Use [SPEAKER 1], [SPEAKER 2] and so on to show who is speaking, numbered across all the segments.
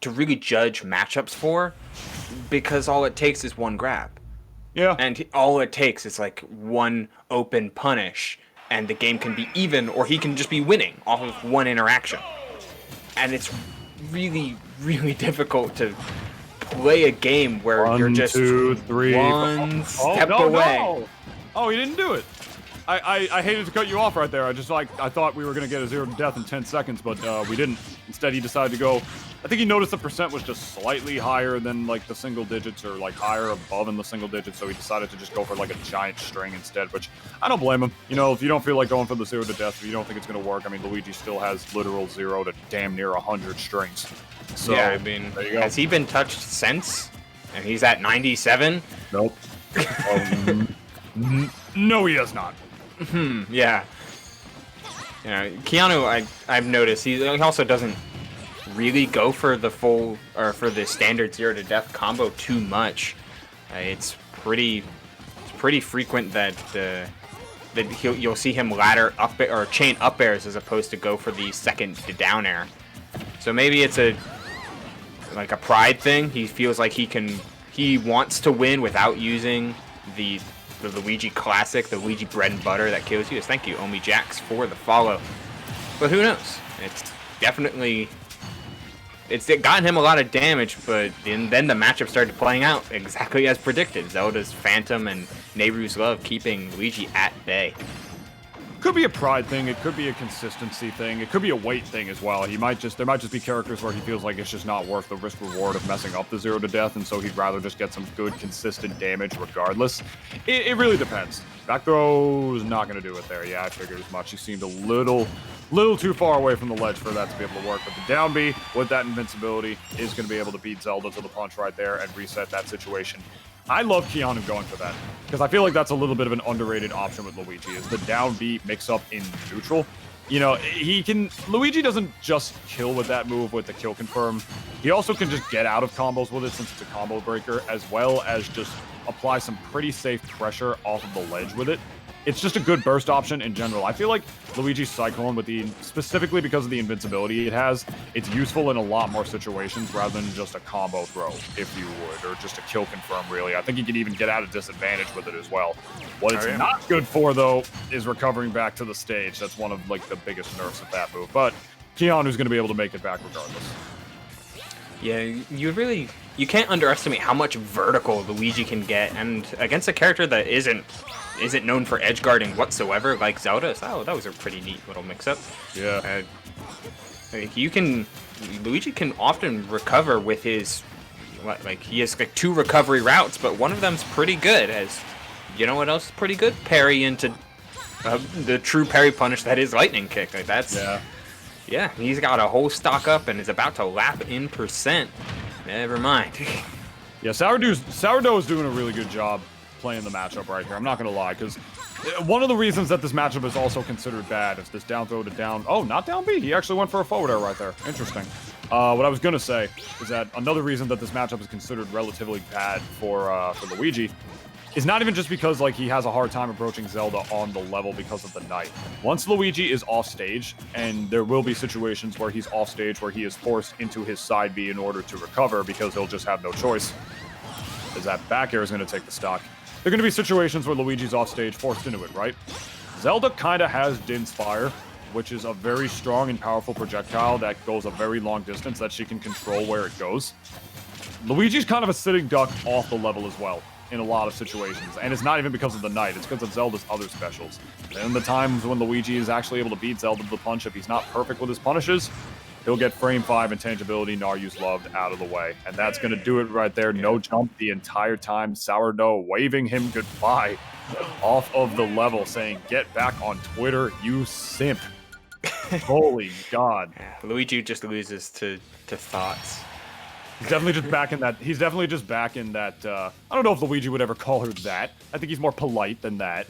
[SPEAKER 1] to really judge matchups for, because all it takes is one grab.
[SPEAKER 2] Yeah.
[SPEAKER 1] And all it takes is like one open punish, and the game can be even, or he can just be winning off of one interaction. And it's really, really difficult to play a game where you're just
[SPEAKER 2] 1, 2, 3,
[SPEAKER 1] one step
[SPEAKER 2] no,
[SPEAKER 1] away.
[SPEAKER 2] No. Oh, he didn't do it. I hated to cut you off right there. I thought we were going to get a 0 to death in 10 seconds, but we didn't. Instead, he decided to go. I think he noticed the percent was just slightly higher than like the single digits, or like higher above in the single digits, so he decided to just go for like a giant string instead, which I don't blame him. You know, if you don't feel like going for the 0 to death, if you don't think it's going to work, I mean, Luigi still has literal 0 to damn near 100 strings. So,
[SPEAKER 1] yeah, I mean,
[SPEAKER 2] there you go.
[SPEAKER 1] Has he been touched since? And he's at 97?
[SPEAKER 2] Nope. No, he has not.
[SPEAKER 1] Yeah. You know, Keanu, I've noticed, he also doesn't really go for the full, or for the standard 0 to death combo too much. It's pretty frequent that you'll see him ladder up or chain up airs as opposed to go for the second to down air. So maybe it's like a pride thing. He feels like he wants to win without using the Luigi classic, the Luigi bread and butter that kills you. Thank you, Omi Jax, for the follow. But who knows? It's definitely, it's gotten him a lot of damage, but then the matchup started playing out exactly as predicted. Zelda's Phantom and Nehru's Love keeping Luigi at bay.
[SPEAKER 2] Could be a pride thing. It could be a consistency thing. It could be a weight thing as well. There might just be characters where he feels like it's just not worth the risk reward of messing up the 0 to death, and so he'd rather just get some good, consistent damage regardless. It really depends. Back throw is not going to do it there. Yeah, I figured as much. He seemed a little too far away from the ledge for that to be able to work. But the down B with that invincibility is going to be able to beat Zelda to the punch right there and reset that situation. I love Keanu going for that, because I feel like that's a little bit of an underrated option with Luigi, is the down B mix-up in neutral. You know, Luigi doesn't just kill with that move with the kill confirm. He also can just get out of combos with it, since it's a combo breaker, as well as just apply some pretty safe pressure off of the ledge with it. It's just a good burst option in general. I feel like Luigi's Cyclone, specifically because of the invincibility it has, it's useful in a lot more situations rather than just a combo throw, if you would, or just a kill confirm, really. I think you can even get out of disadvantage with it as well. What it's not good for, though, is recovering back to the stage. That's one of like the biggest nerfs of that move. But Keanu's going to be able to make it back regardless.
[SPEAKER 1] Yeah, you can't underestimate how much vertical Luigi can get, and against a character that isn't known for edge guarding whatsoever, like Zelda. So that was a pretty neat little mix-up.
[SPEAKER 2] Yeah.
[SPEAKER 1] Luigi can often recover with his, he has like 2 recovery routes, but one of them's pretty good. As you know, what else is pretty good? Parry into the true parry punish that is Lightning Kick. Like that's yeah. He's got a whole stock up and is about to lap in percent. Never mind.
[SPEAKER 2] Yeah, SaurDeux is doing a really good job playing the matchup right here. I'm not going to lie, because one of the reasons that this matchup is also considered bad is this down throw to down. Oh, not down B. He actually went for a forward air right there. Interesting. What I was going to say is that another reason that this matchup is considered relatively bad for Luigi is not even just because like he has a hard time approaching Zelda on the level because of the knight. Once Luigi is off stage, and there will be situations where he's off stage where he is forced into his side B in order to recover because he'll just have no choice, as that back air is going to take the stock. There are going to be situations where Luigi's off stage forced into it, right? Zelda kind of has Din's Fire, which is a very strong and powerful projectile that goes a very long distance that she can control where it goes. Luigi's kind of a sitting duck off the level as well in a lot of situations, and it's not even because of the knight, it's because of Zelda's other specials. And the times when Luigi is actually able to beat Zelda to the punch, if he's not perfect with his punishes, he'll get frame 5 intangibility, Naryu's Loved out of the way. And that's going to do it right there. No jump the entire time. SaurDeux waving him goodbye off of the level, saying, "Get back on Twitter, you simp." Holy God.
[SPEAKER 1] Luigi just loses to thoughts.
[SPEAKER 2] He's definitely just back in that, I don't know if Luigi would ever call her that. I think he's more polite than that.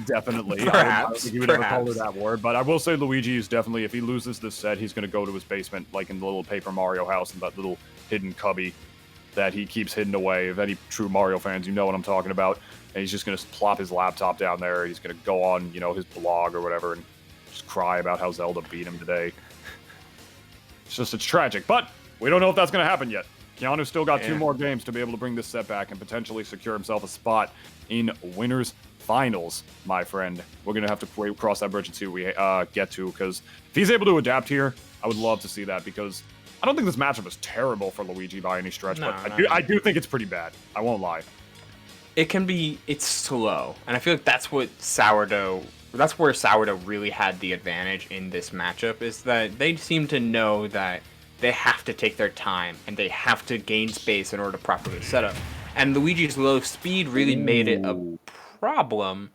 [SPEAKER 2] Definitely.
[SPEAKER 1] Perhaps.
[SPEAKER 2] I don't think he would ever call her that word. But I will say Luigi is definitely, if he loses this set, he's going to go to his basement, like in the little Paper Mario house, in that little hidden cubby that he keeps hidden away. If any true Mario fans, you know what I'm talking about. And he's just going to plop his laptop down there. He's going to go on, his blog or whatever and just cry about how Zelda beat him today. It's tragic. But We don't know if that's going to happen yet. Keanu's still got 2
[SPEAKER 1] Yeah.
[SPEAKER 2] more games to be able to bring this set back and potentially secure himself a spot in winners finals, my friend. We're going to have to cross that bridge and see what we get to, because if he's able to adapt here, I would love to see that, because I don't think this matchup is terrible for Luigi by any stretch,
[SPEAKER 1] No,
[SPEAKER 2] but
[SPEAKER 1] no.
[SPEAKER 2] I do think it's pretty bad. I won't lie.
[SPEAKER 1] It's slow, and I feel like that's where SaurDeux really had the advantage in this matchup, is that they seem to know that they have to take their time and they have to gain space in order to properly set up. And Luigi's low speed really made it a problem,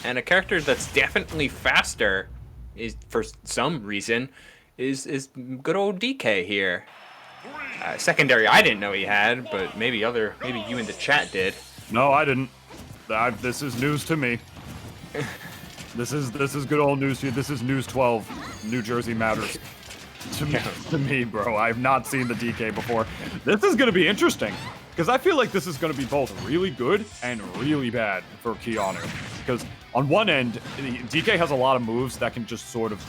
[SPEAKER 1] and a character that's definitely faster is, for some reason, is good old DK here. Secondary I didn't know he had, but maybe you in the chat did.
[SPEAKER 2] No, I didn't. This is news to me. This is good old news to you. This is News 12. New Jersey matters. To me, bro. I've not seen the DK before. This is going to be interesting, because I feel like this is going to be both really good and really bad for Keanu. Because on one end, DK has a lot of moves that can just sort of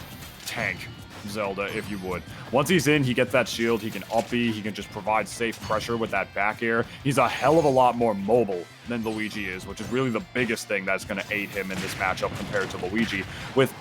[SPEAKER 2] tank Zelda, if you would. Once he's in, he gets that shield, he can up B, he can just provide safe pressure with that back air. He's a hell of a lot more mobile than Luigi is, which is really the biggest thing that's going to aid him in this matchup compared to Luigi, with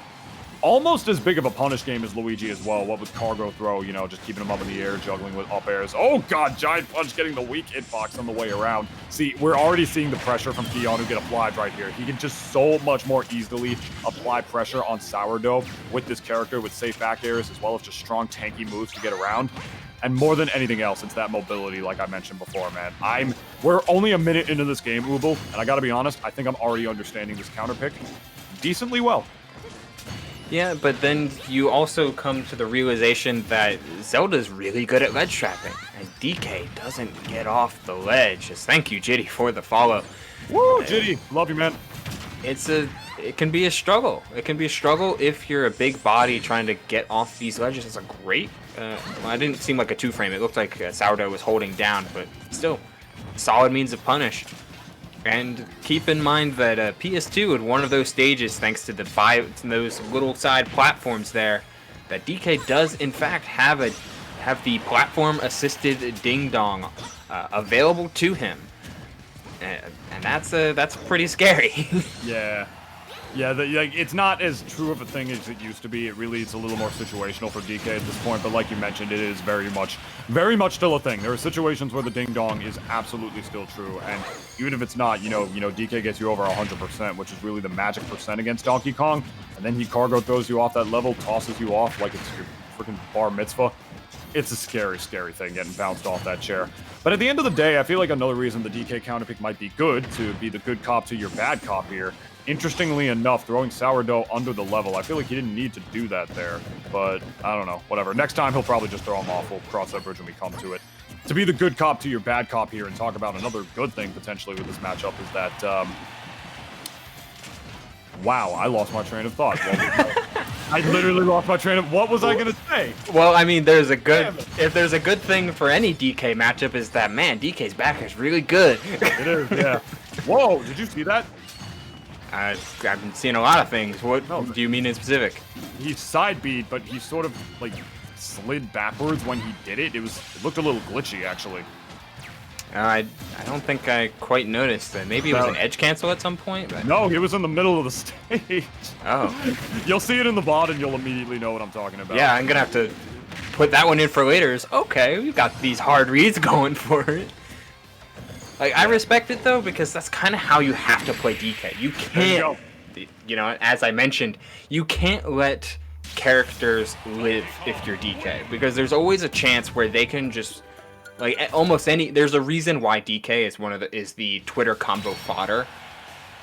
[SPEAKER 2] almost as big of a punish game as Luigi as well. What with cargo throw, you know, just keeping him up in the air, juggling with up airs. Oh god, giant punch getting the weak hitbox on the way around. See, we're already seeing the pressure from Keanu get applied right here. He can just so much more easily apply pressure on SaurDeux with this character, with safe back airs, as well as just strong tanky moves to get around. And more than anything else, it's that mobility, like I mentioned before, man. We're only a minute into this game, Ubel, and I gotta be honest, I think I'm already understanding this counter pick decently well.
[SPEAKER 1] Yeah, but then you also come to the realization that Zelda's really good at ledge trapping, and DK doesn't get off the ledge. Just thank you, Jitty, for the follow.
[SPEAKER 2] Woo, Jitty, love you, man.
[SPEAKER 1] It can be a struggle. It can be a struggle if you're a big body trying to get off these ledges. It's a great. Well, it didn't seem like a 2-frame. It looked like SaurDeux was holding down, but still, solid means of punish. And keep in mind that PS2 had one of those stages, thanks to those little side platforms there, that DK does in fact have the platform-assisted ding dong available to him, and that's pretty scary. Yeah,
[SPEAKER 2] like, it's not as true of a thing as it used to be. It's a little more situational for DK at this point, but like you mentioned, it is very much still a thing. There are situations where the ding dong is absolutely still true, and even if it's not, you know, DK gets you over 100%, which is really the magic percent against Donkey Kong, and then he cargo throws you off that level, tosses you off like it's your freaking bar mitzvah. It's a scary, scary thing getting bounced off that chair. But at the end of the day, I feel like another reason the DK counter pick might be good, to be the good cop to your bad cop here. Interestingly enough, throwing SaurDeux under the level, I feel like he didn't need to do that there, but I don't know, whatever. Next time, he'll probably just throw him off. We'll cross that bridge when we come to it. To be the good cop to your bad cop here and talk about another good thing potentially with this matchup is that, wow, I lost my train of thought. I literally lost my train of, what was I going to say?
[SPEAKER 1] Well, I mean, if there's a good thing for any DK matchup is that, man, DK's back is really good.
[SPEAKER 2] It is, yeah. Whoa, did you see that?
[SPEAKER 1] I've been seeing a lot of things. What do you mean in specific?
[SPEAKER 2] He side beat, but he sort of like slid backwards when he did it. It looked a little glitchy, actually.
[SPEAKER 1] I don't think I quite noticed that. Maybe it was an edge cancel at some point. But...
[SPEAKER 2] No, he was in the middle of the stage.
[SPEAKER 1] Oh.
[SPEAKER 2] You'll see it in the VOD and you'll immediately know what I'm talking about.
[SPEAKER 1] Yeah, I'm gonna have to put that one in for later. Okay, we've got these hard reads going for it. Like, I respect it, though, because that's kind of how you have to play DK. You can't, you know, as I mentioned, you can't let characters live if you're DK, because there's always a chance where they can just, like, there's a reason why DK is the Twitter combo fodder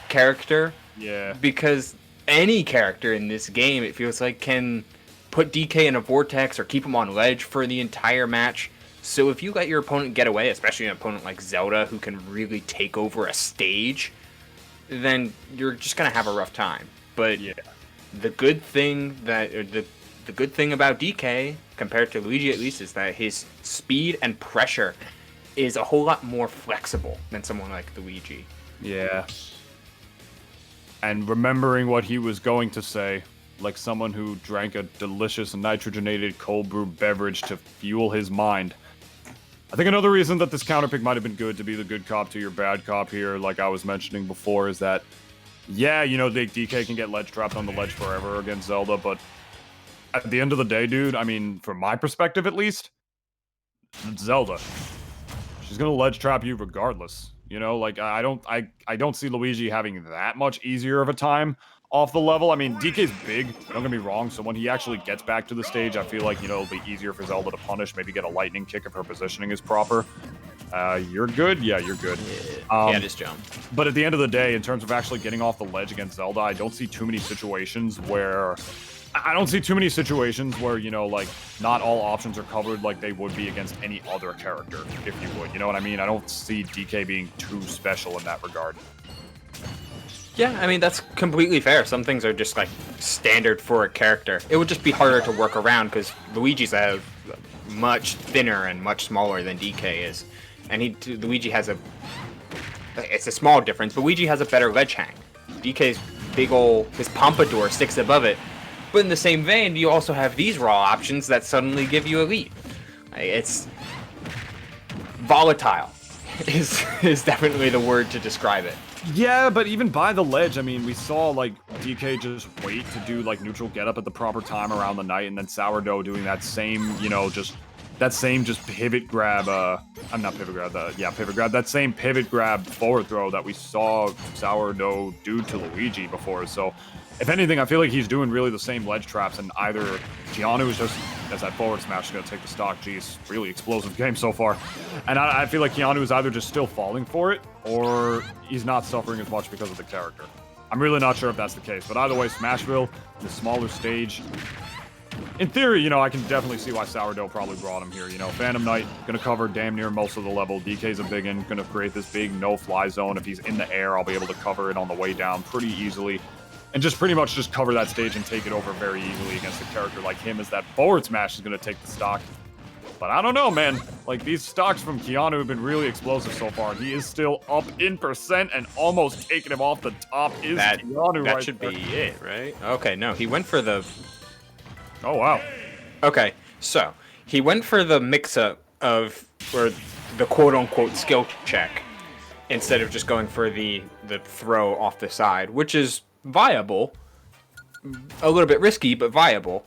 [SPEAKER 1] character.
[SPEAKER 2] Yeah.
[SPEAKER 1] Because any character in this game, it feels like, can put DK in a vortex or keep him on ledge for the entire match. So if you let your opponent get away, especially an opponent like Zelda who can really take over a stage, then you're just gonna have a rough time. But yeah, the good thing about DK compared to Luigi at least is that his speed and pressure is a whole lot more flexible than someone like Luigi.
[SPEAKER 2] Yeah. And remembering what he was going to say, like someone who drank a delicious nitrogenated cold brew beverage to fuel his mind. I think another reason that this counter pick might have been good to be the good cop to your bad cop here, like I was mentioning before, is that, yeah, you know, DK can get ledge trapped on the ledge forever against Zelda, but at the end of the day, dude, I mean, from my perspective at least, it's Zelda. She's gonna ledge trap you regardless. You know, like I don't see Luigi having that much easier of a time off the level. I mean, DK's big, don't get me wrong, so when he actually gets back to the stage, I feel like, you know, it'll be easier for Zelda to punish, maybe get a lightning kick if her positioning is proper. You're good? Yeah, you're good.
[SPEAKER 1] Yeah, just jump.
[SPEAKER 2] But at the end of the day, in terms of actually getting off the ledge against Zelda, I don't see too many situations where... you know, like, not all options are covered like they would be against any other character, if you would. You know what I mean? I don't see DK being too special in that regard.
[SPEAKER 1] Yeah, I mean, that's completely fair. Some things are just, like, standard for a character. It would just be harder to work around, because Luigi's much thinner and much smaller than DK is. And Luigi has it's a small difference, but Luigi has a better ledge hang. DK's his pompadour sticks above it. But in the same vein, you also have these raw options that suddenly give you a lead. It's volatile is definitely the word to describe it.
[SPEAKER 2] Yeah, but even by the ledge, I mean, we saw, like, DK just wait to do, like, neutral get up at the proper time around the night, and then SaurDeux doing that same, you know, just pivot grab, pivot grab, that same pivot grab forward throw that we saw SaurDeux do to Luigi before. So, if anything, I feel like he's doing really the same ledge traps, and either Keanu is just, as that forward smash is going to take the stock. Geez, really explosive game so far. And I feel like Keanu is either just still falling for it, or he's not suffering as much because of the character. I'm really not sure if that's the case, but either way, Smashville, the smaller stage. In theory, you know, I can definitely see why SaurDeux probably brought him here. You know, Phantom Knight, going to cover damn near most of the level. DK's a big one, going to create this big no-fly zone. If he's in the air, I'll be able to cover it on the way down pretty easily. And just pretty much just cover that stage and take it over very easily against a character like him, as that forward smash is going to take the stock. But I don't know, man. Like, these stocks from Keanu have been really explosive so far. He is still up in percent, and almost taking him off the top is Keanu.
[SPEAKER 1] That should be it, right? Okay, no, he went for the...
[SPEAKER 2] Oh, wow.
[SPEAKER 1] Okay, so he went for the mix-up of, or the quote-unquote skill check, instead of just going for the throw off the side, which is viable. A little bit risky, but viable.